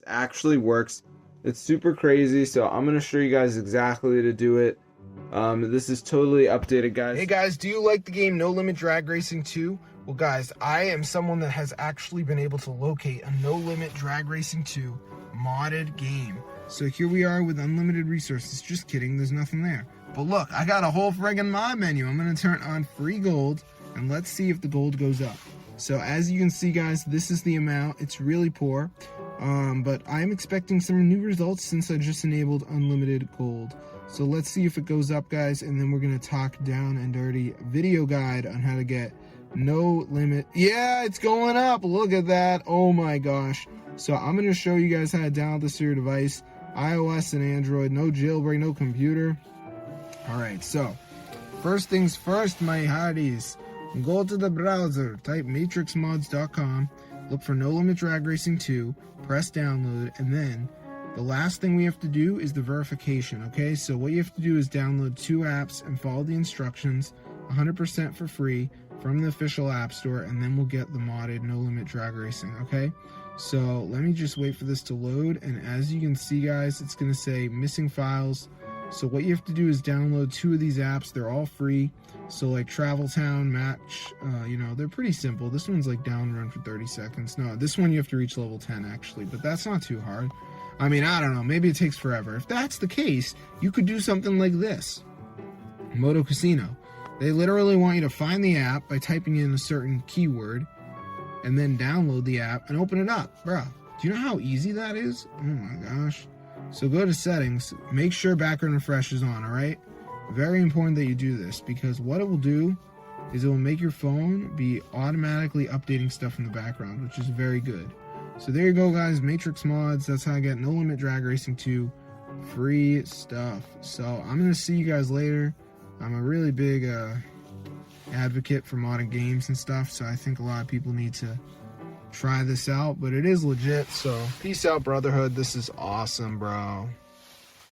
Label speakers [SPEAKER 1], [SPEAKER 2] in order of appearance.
[SPEAKER 1] actually works. It's super crazy, so I'm going to show you guys exactly how to do it. This is totally updated, guys.
[SPEAKER 2] Hey guys, do you like the game No Limit Drag Racing 2? Well guys, I am someone that has actually been able to locate a No Limit Drag Racing 2 modded game. So here we are with unlimited resources. Just kidding, there's nothing there. But look, I got a whole friggin' mod menu. I'm gonna turn on free gold and let's see if the gold goes up. So as you can see guys, this is the amount. It's really poor, but I'm expecting some new results since I just enabled unlimited gold. So let's see if it goes up guys, and then we're gonna talk down and dirty video guide on how to get no limit. Yeah, it's going up, look at that, oh my gosh. So I'm gonna show you guys how to download this to your device, iOS and Android, no jailbreak, no computer. All right, so first things first, my hearties, go to the browser, type matrixmods.com, look for No Limit Drag Racing 2, press download, and then the last thing we have to do is the verification, okay? So what you have to do is download 2 apps and follow the instructions, 100% for free from the official app store, and then we'll get the modded No Limit Drag Racing, okay? So let me just wait for this to load, and as you can see guys, it's gonna say missing files. So what you have to do is download 2 of these apps. They're all free. So like Travel Town, Match, you know, they're pretty simple. This one's like down run for 30 seconds. No, this one you have to reach level 10 actually, but that's not too hard. I mean, I don't know, maybe it takes forever. If that's the case, you could do something like this. Moto Casino. They literally want you to find the app by typing in a certain keyword and then download the app and open it up. Bruh, do you know how easy that is? Oh my gosh. So go to settings, make sure background refresh is on, alright? Very important that you do this, because what it will do is it will make your phone be automatically updating stuff in the background, which is very good. So there you go guys, Matrix Mods, that's how I get No Limit Drag Racing 2 free stuff. So I'm going to see you guys later. I'm a really big advocate for modded games and stuff, so I think a lot of people need to try this out, but it is legit. So peace out brotherhood, this is awesome bro.